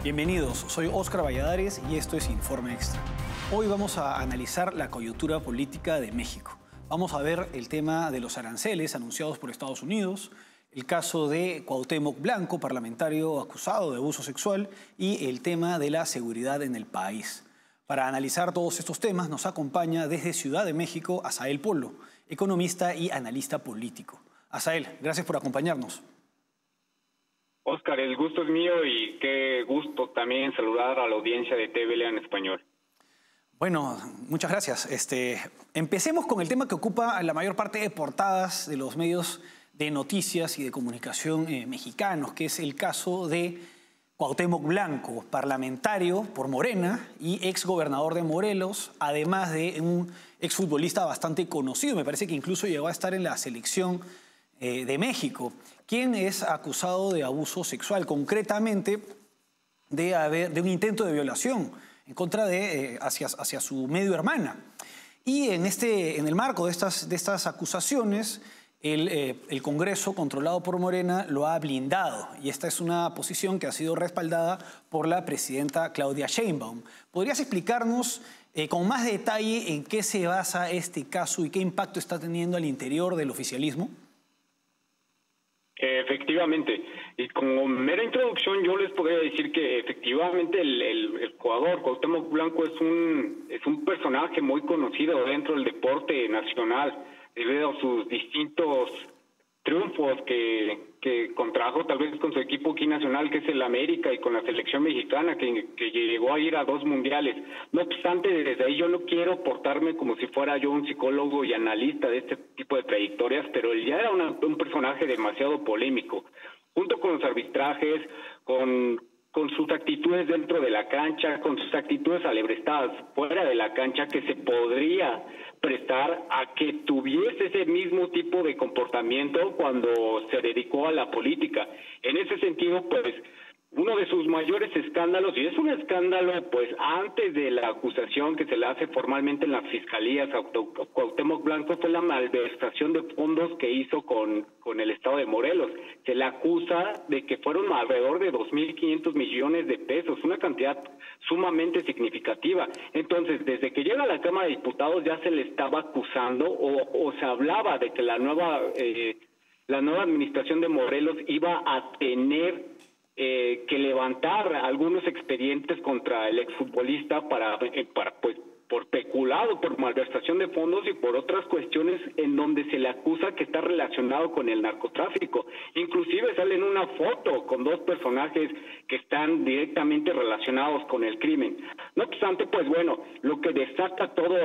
Bienvenidos, soy Óscar Valladares y esto es Informe Extra. Hoy vamos a analizar la coyuntura política de México. Vamos a ver el tema de los aranceles anunciados por Estados Unidos, el caso de Cuauhtémoc Blanco, parlamentario acusado de abuso sexual, y el tema de la seguridad en el país. Para analizar todos estos temas nos acompaña desde Ciudad de México Asael Polo, economista y analista político. Asael, gracias por acompañarnos. Óscar, el gusto es mío y qué gusto también saludar a la audiencia de TVLA en español. Bueno, muchas gracias. Empecemos con el tema que ocupa la mayor parte de portadas de los medios de noticias y de comunicación mexicanos, que es el caso de Cuauhtémoc Blanco, parlamentario por Morena y exgobernador de Morelos, además de un exfutbolista bastante conocido. Me parece que incluso llegó a estar en la selección de México, quien es acusado de abuso sexual, concretamente de un intento de violación en contra hacia su medio hermana. Y en el marco de estas acusaciones, el Congreso, controlado por Morena, lo ha blindado. Y esta es una posición que ha sido respaldada por la presidenta Claudia Sheinbaum. ¿Podrías explicarnos con más detalle en qué se basa este caso y qué impacto está teniendo al interior del oficialismo? Efectivamente, y como mera introducción yo les podría decir que efectivamente el jugador Cuauhtémoc Blanco es un personaje muy conocido dentro del deporte nacional debido a sus distintos triunfos que contrajo tal vez con su equipo aquí nacional, que es el América, y con la selección mexicana que llegó a ir a 2 mundiales. No obstante, desde ahí yo no quiero portarme como si fuera yo un psicólogo y analista de este tipo de trayectorias, pero él ya era un personaje demasiado polémico, junto con los arbitrajes, con sus actitudes dentro de la cancha, con sus actitudes alebrestadas fuera de la cancha, que se podría prestar a que tuviese ese mismo tipo de comportamiento cuando se dedicó a la política. En ese sentido, pues, uno de sus mayores escándalos, y es un escándalo, pues, antes de la acusación que se le hace formalmente en las fiscalías a Cuauhtémoc Blanco, fue la malversación de fondos que hizo con el estado de Morelos. Se le acusa de que fueron alrededor de 2.500 millones de pesos, una cantidad sumamente significativa. Entonces, desde que llega a la Cámara de Diputados ya se le estaba acusando o se hablaba de que la nueva administración de Morelos iba a tener que levantar algunos expedientes contra el exfutbolista pues, por peculado, por malversación de fondos y por otras cuestiones en donde se le acusa que está relacionado con el narcotráfico. Inclusive sale en una foto con 2 personajes que están directamente relacionados con el crimen. No obstante, pues bueno, lo que desata todo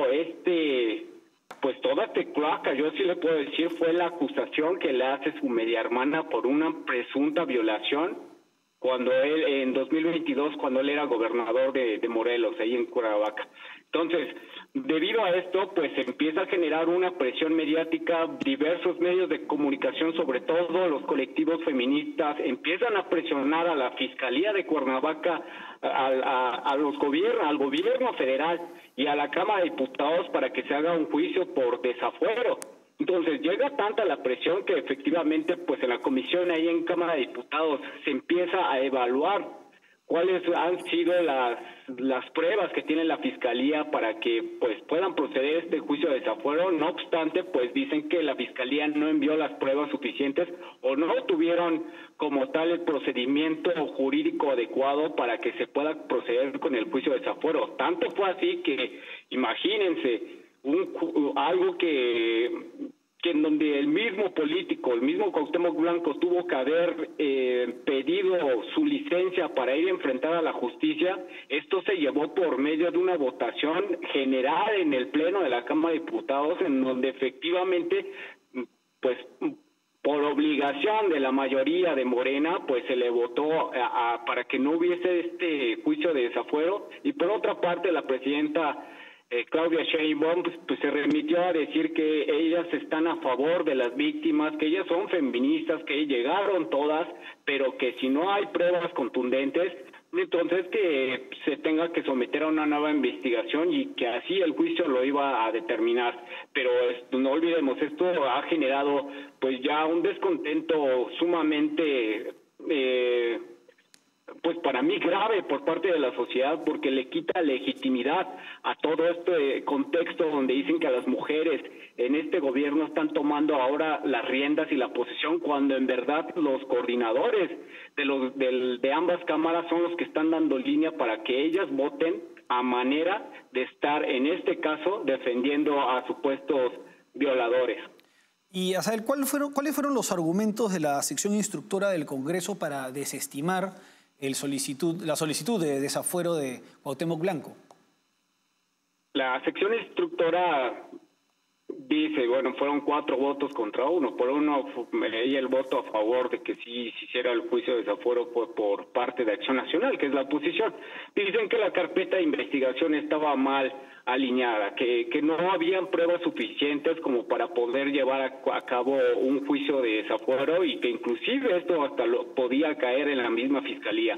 pues toda esta cloaca, yo sí le puedo decir, fue la acusación que le hace su media hermana por una presunta violación cuando él, en 2022, cuando él era gobernador de Morelos, ahí en Cuernavaca. Entonces, debido a esto, pues se empieza a generar una presión mediática, diversos medios de comunicación, sobre todo los colectivos feministas, empiezan a presionar a la Fiscalía de Cuernavaca, al gobierno federal y a la Cámara de Diputados para que se haga un juicio por desafuero. Entonces llega tanta la presión que efectivamente pues en la comisión ahí en Cámara de Diputados se empieza a evaluar cuáles han sido las pruebas que tiene la Fiscalía para que pues puedan proceder este juicio de desafuero. No obstante, pues dicen que la Fiscalía no envió las pruebas suficientes o no tuvieron como tal el procedimiento jurídico adecuado para que se pueda proceder con el juicio de desafuero. Tanto fue así que, imagínense, algo que en donde el mismo político, el mismo Cuauhtémoc Blanco tuvo que haber pedido su licencia para ir a enfrentar a la justicia. Esto se llevó por medio de una votación general en el Pleno de la Cámara de Diputados, en donde efectivamente, pues por obligación de la mayoría de Morena, pues se le votó para que no hubiese este juicio de desafuero. Y por otra parte, la presidenta Claudia Sheinbaum pues se remitió a decir que ellas están a favor de las víctimas, que ellas son feministas, que llegaron todas, pero que si no hay pruebas contundentes, entonces que se tenga que someter a una nueva investigación y que así el juicio lo iba a determinar. Pero no olvidemos, esto ha generado pues ya un descontento sumamente pues para mí grave por parte de la sociedad, porque le quita legitimidad a todo este contexto donde dicen que a las mujeres en este gobierno están tomando ahora las riendas y la posición, cuando en verdad los coordinadores de ambas cámaras son los que están dando línea para que ellas voten a manera de estar, en este caso, defendiendo a supuestos violadores. Y, Asael, ¿cuáles fueron los argumentos de la sección instructora del Congreso para desestimar la solicitud de desafuero de Cuauhtémoc Blanco? La sección instructora dice, bueno, fueron 4 votos contra 1. Por uno, ella el voto a favor de que sí se hiciera el juicio de desafuero fue por parte de Acción Nacional, que es la oposición. Dicen que la carpeta de investigación estaba mal alineada, que no habían pruebas suficientes como para poder llevar a cabo un juicio de desafuero y que inclusive esto hasta podía caer en la misma fiscalía.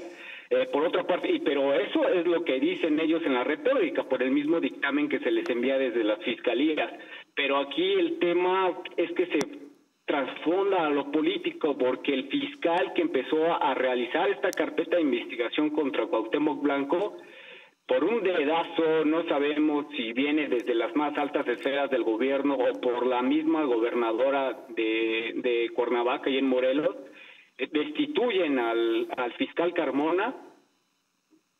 Por otra parte, pero eso es lo que dicen ellos en la retórica, por el mismo dictamen que se les envía desde las fiscalías. Pero aquí el tema es que se trasfonda a lo político, porque el fiscal que empezó a realizar esta carpeta de investigación contra Cuauhtémoc Blanco, por un dedazo, no sabemos si viene desde las más altas esferas del gobierno o por la misma gobernadora de Cuernavaca y en Morelos, destituyen al fiscal Carmona,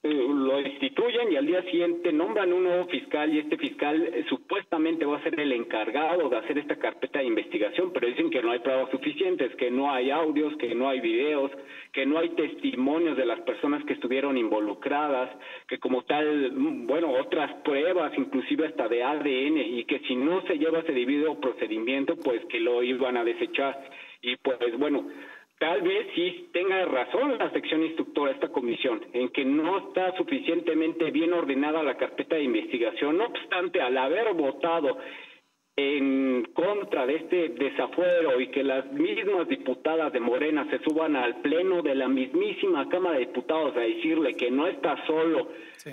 lo destituyen y al día siguiente nombran un nuevo fiscal, y este fiscal supuestamente va a ser el encargado de hacer esta carpeta de investigación, pero dicen que no hay pruebas suficientes, que no hay audios, que no hay videos, que no hay testimonios de las personas que estuvieron involucradas, que como tal, bueno, otras pruebas, inclusive hasta de ADN, y que si no se lleva ese debido procedimiento, pues que lo iban a desechar. Y pues bueno, tal vez sí tenga razón la sección instructora, esta comisión, en que no está suficientemente bien ordenada la carpeta de investigación. No obstante, al haber votado en contra de este desafuero y que las mismas diputadas de Morena se suban al pleno de la mismísima Cámara de Diputados a decirle que no está solo, sí.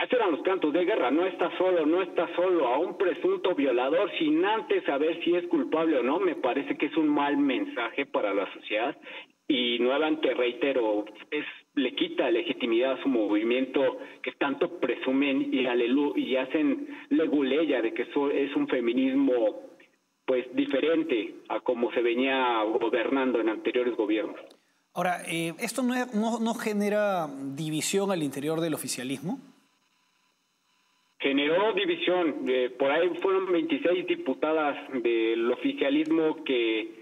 Esos eran los cantos de guerra, no está solo a un presunto violador sin antes saber si es culpable o no, me parece que es un mal mensaje para la sociedad y nuevamente reitero, le quita legitimidad a su movimiento que tanto presumen y hacen leguleya de que eso es un feminismo pues diferente a como se venía gobernando en anteriores gobiernos. Ahora, ¿esto no genera división al interior del oficialismo? Generó división, por ahí fueron 26 diputadas del oficialismo que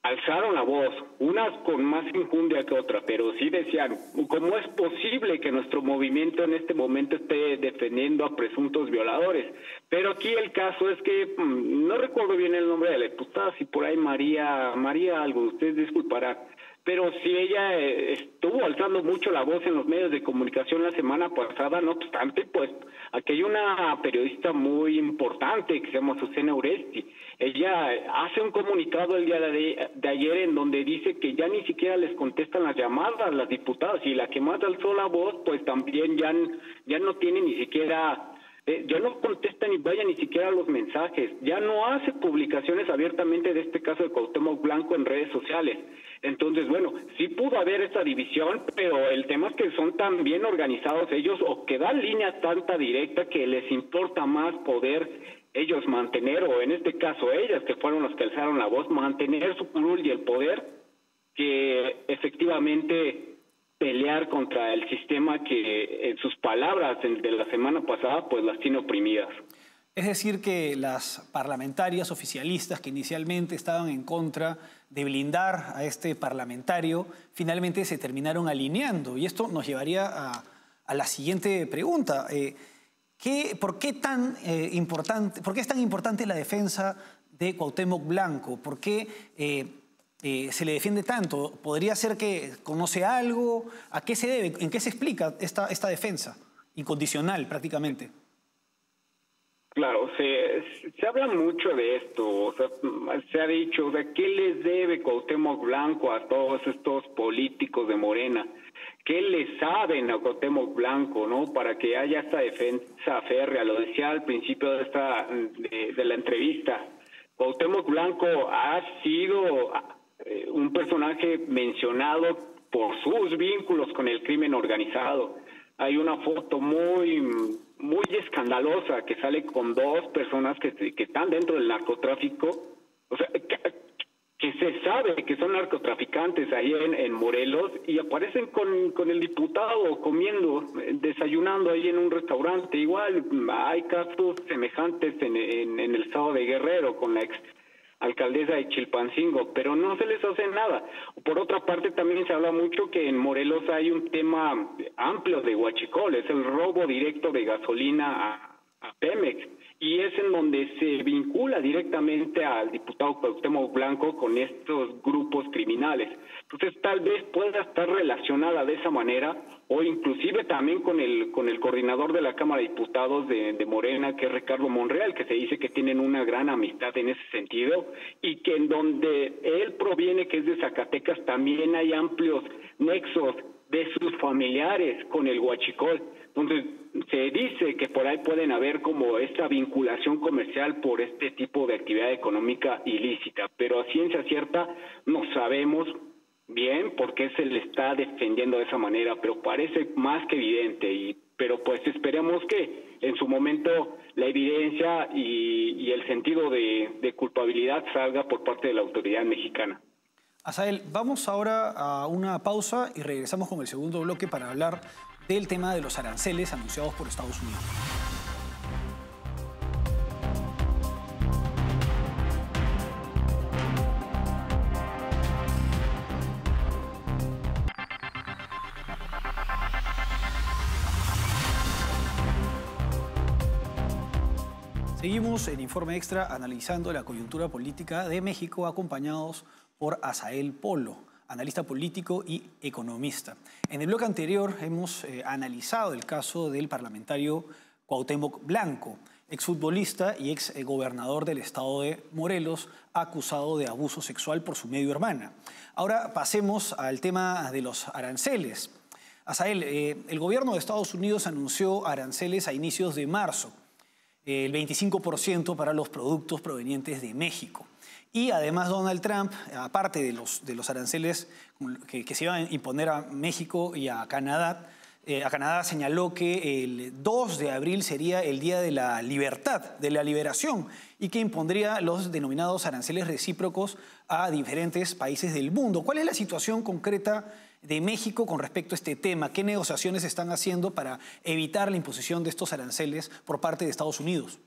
alzaron la voz, unas con más injundia que otras, pero sí decían, ¿cómo es posible que nuestro movimiento en este momento esté defendiendo a presuntos violadores? Pero aquí el caso es que, no recuerdo bien el nombre de la diputada, si por ahí María algo, ustedes disculparán, pero si ella estuvo alzando mucho la voz en los medios de comunicación la semana pasada, no obstante, pues aquí hay una periodista muy importante que se llama Susana Uresti. Ella hace un comunicado el día de ayer en donde dice que ya ni siquiera les contestan las llamadas las diputadas, y la que más alzó la voz, pues también ya no tiene ni siquiera... ya no contesta ni vaya ni siquiera los mensajes, ya no hace publicaciones abiertamente de este caso de Cuauhtémoc Blanco en redes sociales. Entonces, bueno, sí pudo haber esta división, pero el tema es que son tan bien organizados ellos, o que dan líneas tanta directa que les importa más poder ellos mantener, o en este caso ellas, que fueron las que alzaron la voz, mantener su curul y el poder, que efectivamente pelear contra el sistema que, en sus palabras de la semana pasada, pues las tiene oprimidas. Es decir, que las parlamentarias oficialistas que inicialmente estaban en contra de blindar a este parlamentario, finalmente se terminaron alineando. Y esto nos llevaría a la siguiente pregunta. ¿Por qué es tan importante la defensa de Cuauhtémoc Blanco? ¿Por qué se le defiende tanto? ¿Podría ser que conoce algo? ¿A qué se debe? ¿En qué se explica esta defensa incondicional prácticamente? Claro, se habla mucho de esto, o sea, se ha dicho, o sea, ¿qué les debe Cuauhtémoc Blanco a todos estos políticos de Morena? ¿Qué le saben a Cuauhtémoc Blanco, no? Para que haya esta defensa férrea, lo decía al principio de la entrevista. Cuauhtémoc Blanco ha sido un personaje mencionado por sus vínculos con el crimen organizado. Hay una foto muy escandalosa que sale con dos personas que están dentro del narcotráfico, o sea, que se sabe que son narcotraficantes ahí en Morelos, y aparecen con el diputado comiendo, desayunando ahí en un restaurante. Igual hay casos semejantes en el estado de Guerrero con la ex alcaldesa de Chilpancingo, pero no se les hace nada. Por otra parte, también se habla mucho que en Morelos hay un tema amplio de huachicol, es el robo directo de gasolina a Pemex, y es en donde se vincula directamente al diputado Cuauhtémoc Blanco con estos grupos criminales. Entonces, tal vez pueda estar relacionada de esa manera, o inclusive también con el coordinador de la Cámara de Diputados de Morena, que es Ricardo Monreal, que se dice que tienen una gran amistad en ese sentido, y que en donde él proviene, que es de Zacatecas, también hay amplios nexos de sus familiares con el huachicol. Entonces, se dice que por ahí pueden haber como esta vinculación comercial por este tipo de actividad económica ilícita, pero a ciencia cierta no sabemos bien por qué se le está defendiendo de esa manera, pero parece más que evidente, pero pues esperemos que en su momento la evidencia y el sentido de culpabilidad salga por parte de la autoridad mexicana. Asael, vamos ahora a una pausa y regresamos con el segundo bloque para hablar del tema de los aranceles anunciados por Estados Unidos. Seguimos en Informe Extra analizando la coyuntura política de México, acompañados por Asael Polo, analista político y economista. En el bloque anterior hemos analizado el caso del parlamentario Cuauhtémoc Blanco, exfutbolista y exgobernador del estado de Morelos, acusado de abuso sexual por su medio hermana. Ahora pasemos al tema de los aranceles. Asael, el gobierno de Estados Unidos anunció aranceles a inicios de marzo, el 25% para los productos provenientes de México. Y además Donald Trump, aparte de los aranceles que se iban a imponer a México y a Canadá señaló que el 2 de abril sería el Día de la Libertad, de la Liberación, y que impondría los denominados aranceles recíprocos a diferentes países del mundo. ¿Cuál es la situación concreta de México con respecto a este tema? ¿Qué negociaciones están haciendo para evitar la imposición de estos aranceles por parte de Estados Unidos?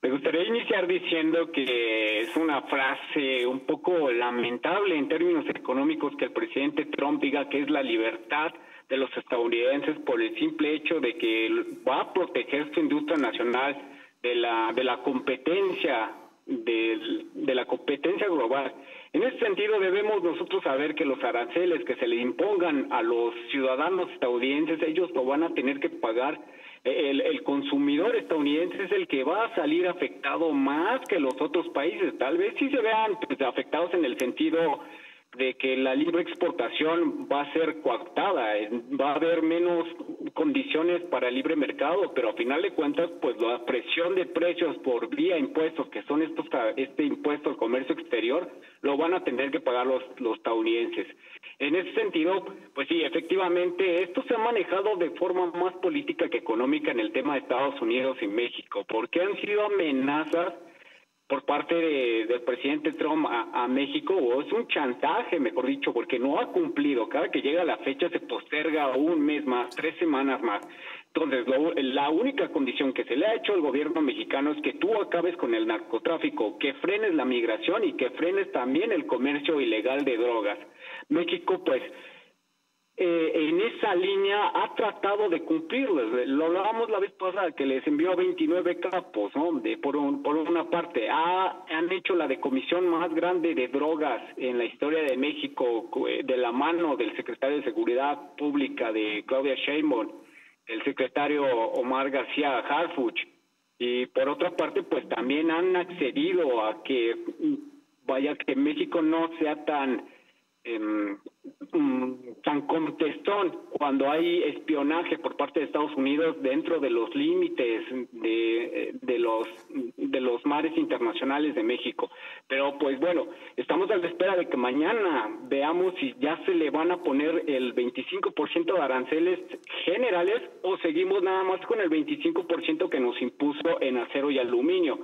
Me gustaría iniciar diciendo que es una frase un poco lamentable en términos económicos que el presidente Trump diga que es la libertad de los estadounidenses por el simple hecho de que va a proteger su industria nacional de la competencia de la competencia global. En ese sentido debemos nosotros saber que los aranceles que se le impongan a los ciudadanos estadounidenses, ellos lo van a tener que pagar. El consumidor estadounidense es el que va a salir afectado más que los otros países. Tal vez sí se vean afectados en el sentido de que la libre exportación va a ser coartada, va a haber menos condiciones para el libre mercado, pero a final de cuentas, pues la presión de precios por vía impuestos, que son este impuesto al comercio exterior, lo van a tener que pagar los estadounidenses. En ese sentido, pues sí, efectivamente, esto se ha manejado de forma más política que económica en el tema de Estados Unidos y México, porque han sido amenazas por parte del presidente Trump a México, o es un chantaje, mejor dicho, porque no ha cumplido. Cada que llega la fecha se posterga un mes más, 3 semanas más. Entonces, la única condición que se le ha hecho al gobierno mexicano es que tú acabes con el narcotráfico, que frenes la migración y que frenes también el comercio ilegal de drogas. México, pues, en esa línea ha tratado de cumplirlo. Lo hablábamos la vez pasada, que les envió 29 capos, ¿no? Por una parte, han hecho la decomisión más grande de drogas en la historia de México, de la mano del secretario de Seguridad Pública de Claudia Sheinbaum, el secretario Omar García Harfuch. Y por otra parte, pues también han accedido a que México no sea tan contestón cuando hay espionaje por parte de Estados Unidos dentro de los límites de de los mares internacionales de México. Pero pues bueno, estamos a la espera de que mañana veamos si ya se le van a poner el 25% de aranceles generales o seguimos nada más con el 25% que nos impuso en acero y aluminio.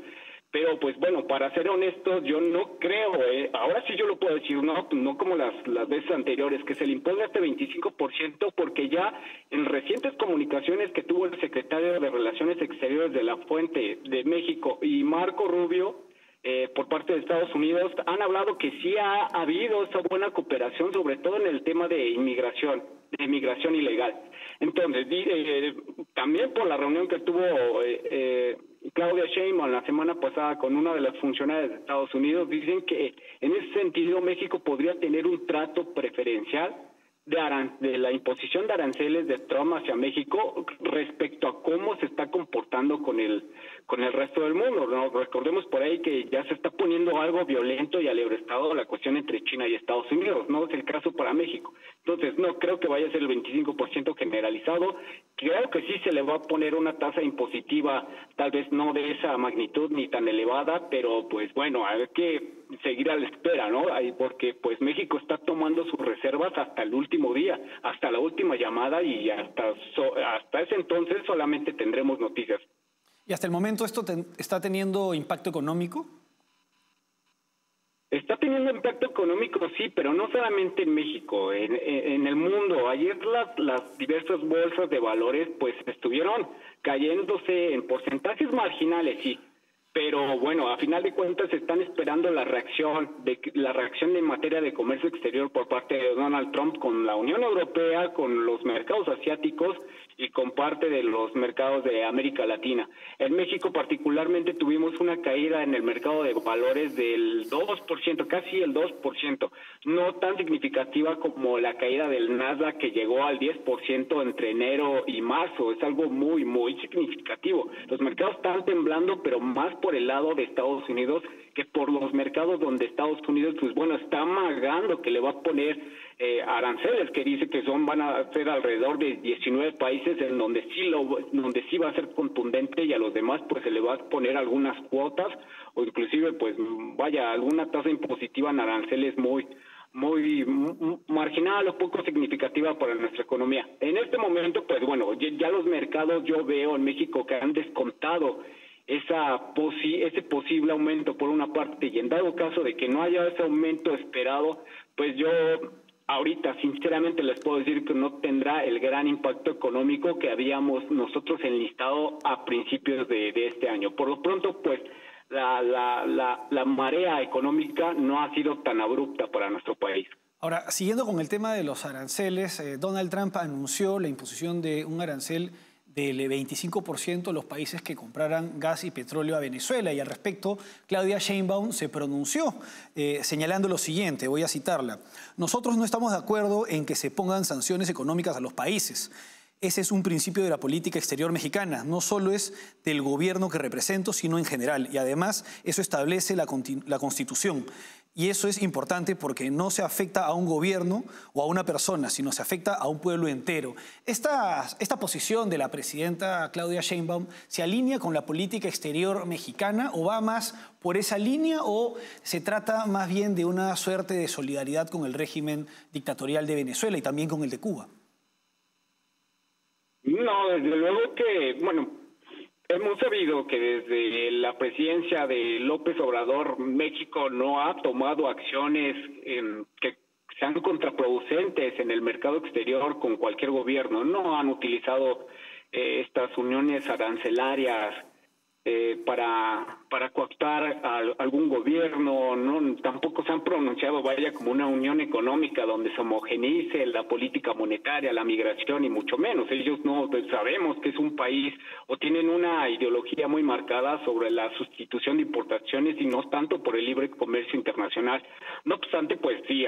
Pero pues bueno, para ser honestos, yo no creo, ahora sí yo lo puedo decir, no como las veces anteriores, que se le imponga este 25%, porque ya en recientes comunicaciones que tuvo el secretario de Relaciones Exteriores de la Fuente de México y Marco Rubio, por parte de Estados Unidos, han hablado que sí ha habido esa buena cooperación, sobre todo en el tema de inmigración ilegal. Entonces, también por la reunión que tuvo Claudia Sheinbaum la semana pasada con una de las funcionarias de Estados Unidos, dicen que en ese sentido México podría tener un trato preferencial de la imposición de aranceles de Trump hacia México respecto a cómo se está comportando con el resto del mundo, ¿no? Recordemos por ahí que ya se está poniendo algo violento y alebrestado la cuestión entre China y Estados Unidos, no es el caso para México. Entonces, no creo que vaya a ser el 25% generalizado, creo que sí se le va a poner una tasa impositiva, tal vez no de esa magnitud ni tan elevada, pero pues bueno, hay que seguir a la espera, ¿no? Porque pues México está tomando sus reservas hasta el último día, hasta la última llamada y hasta ese entonces solamente tendremos noticias. ¿Y hasta el momento esto está teniendo impacto económico? Está teniendo impacto económico, sí, pero no solamente en México, en el mundo. Ayer las diversas bolsas de valores pues estuvieron cayéndose en porcentajes marginales, sí. Pero bueno, a final de cuentas están esperando la reacción en materia de comercio exterior por parte de Donald Trump con la Unión Europea, con los mercados asiáticos y con parte de los mercados de América Latina. En México particularmente tuvimos una caída en el mercado de valores del 2%, casi el 2%, no tan significativa como la caída del Nasdaq que llegó al 10% entre enero y marzo. Es algo muy, muy significativo. Los mercados están temblando, pero más por el lado de Estados Unidos que por los mercados donde Estados Unidos, pues bueno, está amagando que le va a poner aranceles, que dice que van a ser alrededor de 19 países en donde sí va a ser contundente, y a los demás pues se le va a poner algunas cuotas o inclusive pues vaya alguna tasa impositiva en aranceles muy marginal o poco significativa para nuestra economía. En este momento, pues bueno, ya los mercados yo veo en México que han descontado ese posible aumento por una parte, y en dado caso de que no haya ese aumento esperado, pues yo ahorita sinceramente les puedo decir que no tendrá el gran impacto económico que habíamos nosotros enlistado a principios de este año. Por lo pronto, pues la marea económica no ha sido tan abrupta para nuestro país. Ahora, siguiendo con el tema de los aranceles, Donald Trump anunció la imposición de un arancel del 25% a los países que compraran gas y petróleo a Venezuela. Y al respecto, Claudia Sheinbaum se pronunció señalando lo siguiente, voy a citarla: nosotros no estamos de acuerdo en que se pongan sanciones económicas a los países. Ese es un principio de la política exterior mexicana, no solo es del gobierno que represento, sino en general. Y además, eso establece la Constitución. Y eso es importante porque no se afecta a un gobierno o a una persona, sino se afecta a un pueblo entero. Esta posición de la presidenta Claudia Sheinbaum se alinea con la política exterior mexicana, o va más por esa línea, o se trata más bien de una suerte de solidaridad con el régimen dictatorial de Venezuela y también con el de Cuba. No, desde luego que, bueno, hemos sabido que desde la presidencia de López Obrador, México no ha tomado acciones que sean contraproducentes en el mercado exterior con cualquier gobierno. No han utilizado estas uniones arancelarias para cooptar a algún gobierno, no, tampoco se han pronunciado, vaya, como una unión económica donde se homogeneice la política monetaria, la migración, y mucho menos. Ellos no sabemos que es un país o tienen una ideología muy marcada sobre la sustitución de importaciones y no tanto por el libre comercio internacional. No obstante, pues sí,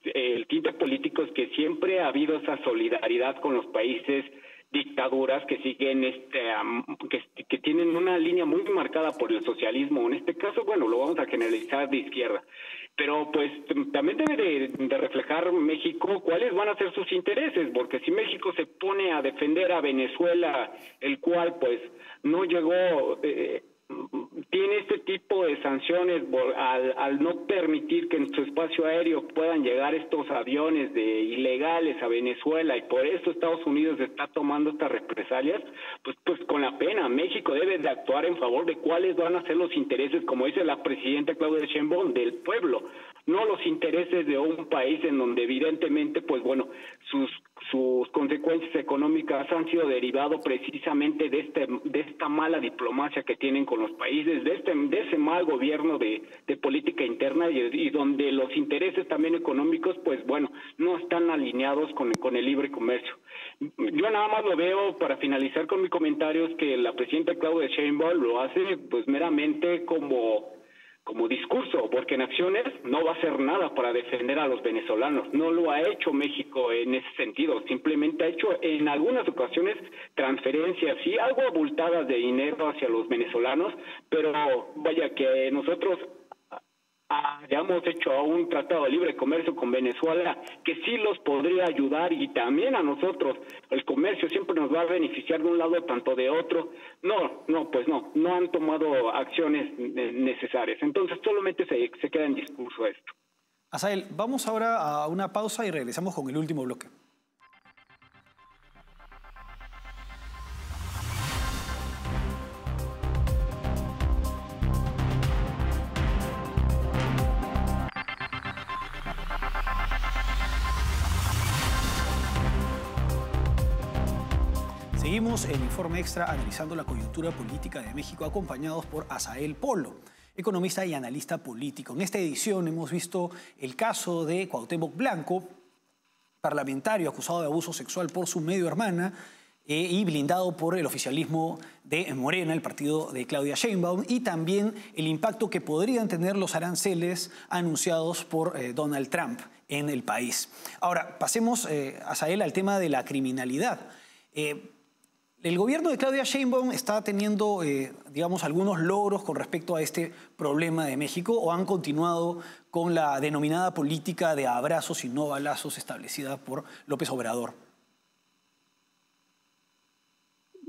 el tinte político es que siempre ha habido esa solidaridad con los países dictaduras que siguen que tienen una línea muy marcada por el socialismo. En este caso, bueno, lo vamos a generalizar de izquierda, pero pues también debe de reflejar México cuáles van a ser sus intereses, porque si México se pone a defender a Venezuela, el cual pues no llegó tiene este tipo de sanciones al no permitir que en su espacio aéreo puedan llegar estos aviones de ilegales a Venezuela, y por eso Estados Unidos está tomando estas represalias, pues con la pena. México debe de actuar en favor de cuáles van a ser los intereses, como dice la presidenta Claudia Sheinbaum, del pueblo, no los intereses de un país en donde evidentemente, pues bueno, sus consecuencias económicas han sido derivado precisamente de esta mala diplomacia que tienen con los países, de ese mal gobierno de política interna, y donde los intereses también económicos, pues bueno, no están alineados con el libre comercio. Yo nada más lo veo, para finalizar con mi comentario, es que la presidenta Claudia Sheinbaum lo hace pues meramente como discurso, porque en acciones no va a hacer nada para defender a los venezolanos. No lo ha hecho México en ese sentido, simplemente ha hecho en algunas ocasiones transferencias, sí, algo abultadas de dinero hacia los venezolanos, pero vaya que nosotros hayamos hecho un tratado de libre comercio con Venezuela que sí los podría ayudar, y también a nosotros el comercio siempre nos va a beneficiar de un lado tanto de otro. No han tomado acciones necesarias, entonces solamente se queda en discurso esto. Asael, vamos ahora a una pausa y regresamos con el último bloque. Seguimos el Informe Extra analizando la coyuntura política de México, acompañados por Asael Polo, economista y analista político. En esta edición hemos visto el caso de Cuauhtémoc Blanco, parlamentario acusado de abuso sexual por su medio hermana y blindado por el oficialismo de Morena, el partido de Claudia Sheinbaum, y también el impacto que podrían tener los aranceles anunciados por Donald Trump en el país. Ahora, pasemos, Asael, al tema de la criminalidad. El gobierno de Claudia Sheinbaum está teniendo, digamos, algunos logros con respecto a este problema de México, o han continuado con la denominada política de abrazos y no balazos establecida por López Obrador.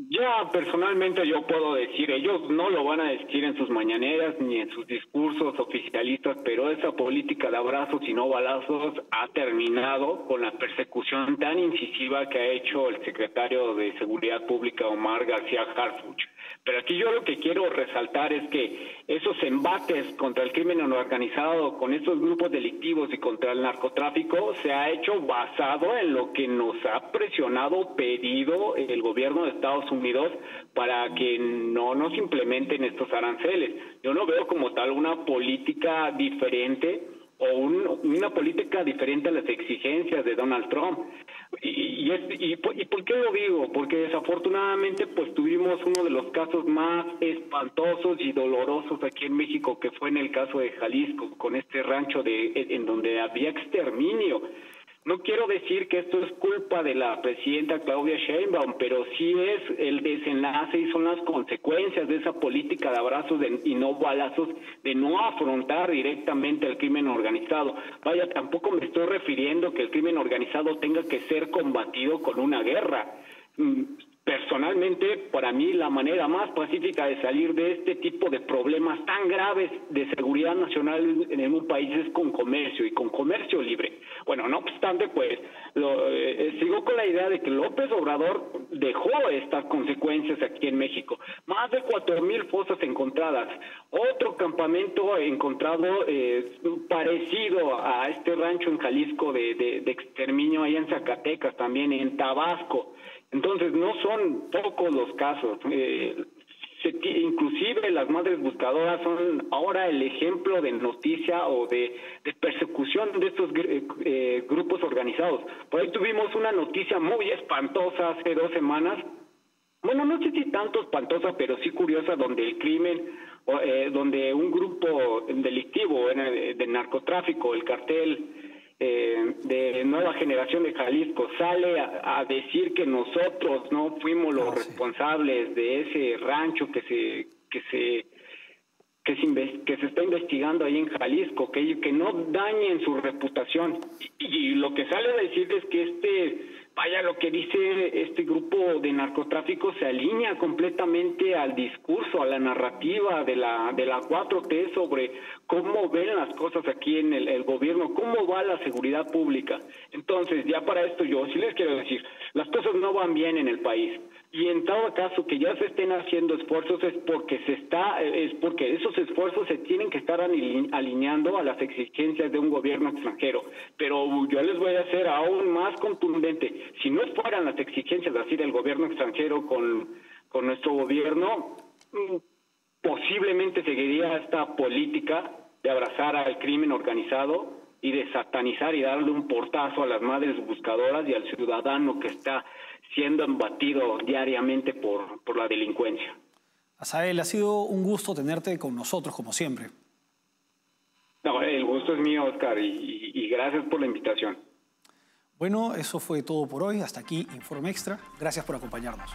Ya personalmente yo puedo decir, ellos no lo van a decir en sus mañaneras ni en sus discursos oficialistas, pero esa política de abrazos y no balazos ha terminado con la persecución tan incisiva que ha hecho el secretario de Seguridad Pública, Omar García Harfuch. Pero aquí yo lo que quiero resaltar es que esos embates contra el crimen organizado, con estos grupos delictivos y contra el narcotráfico, se ha hecho basado en lo que nos ha presionado, pedido el gobierno de Estados Unidos para que no nos implementen estos aranceles. Yo no veo como tal una política diferente o una política diferente a las exigencias de Donald Trump. ¿Y por qué lo digo? Porque desafortunadamente pues tuvimos uno de los casos más espantosos y dolorosos aquí en México, que fue en el caso de Jalisco, con este rancho en donde había exterminio. No quiero decir que esto es culpa de la presidenta Claudia Sheinbaum, pero sí es el desenlace y son las consecuencias de esa política de abrazos y no balazos, de no afrontar directamente el crimen organizado. Vaya, tampoco me estoy refiriendo que el crimen organizado tenga que ser combatido con una guerra. Personalmente, para mí, la manera más pacífica de salir de este tipo de problemas tan graves de seguridad nacional en un país es con comercio, y con comercio libre. Bueno, no obstante, pues, sigo con la idea de que López Obrador dejó estas consecuencias aquí en México. Más de 4,000 fosas encontradas. Otro campamento encontrado parecido a este rancho en Jalisco de exterminio, allá en Zacatecas, también en Tabasco. Entonces, no son pocos los casos. Inclusive las madres buscadoras son ahora el ejemplo de noticia o de persecución de estos grupos organizados. Por ahí tuvimos una noticia muy espantosa hace 2 semanas. Bueno, no sé si tanto espantosa, pero sí curiosa, donde el crimen, donde un grupo delictivo de narcotráfico, el cartel de Nueva Generación de Jalisco, sale a decir que nosotros no fuimos los responsables de ese rancho que se está investigando ahí en Jalisco, que no dañen su reputación. Y lo que sale a decir es que este vaya, lo que dice este grupo de narcotráfico se alinea completamente al discurso, a la narrativa de la 4T sobre cómo ven las cosas aquí en el gobierno, cómo va la seguridad pública. Entonces, ya para esto yo sí les quiero decir, las cosas no van bien en el país. Y en todo caso que ya se estén haciendo esfuerzos es porque esos esfuerzos se tienen que estar alineando a las exigencias de un gobierno extranjero. Pero yo les voy a hacer aún más contundente. Si no fueran las exigencias así del gobierno extranjero con nuestro gobierno, posiblemente seguiría esta política de abrazar al crimen organizado y de satanizar y darle un portazo a las madres buscadoras y al ciudadano que está siendo embatido diariamente por la delincuencia. Asael, ha sido un gusto tenerte con nosotros, como siempre. No, el gusto es mío, Oscar, y gracias por la invitación. Bueno, eso fue todo por hoy. Hasta aquí Informe Extra. Gracias por acompañarnos.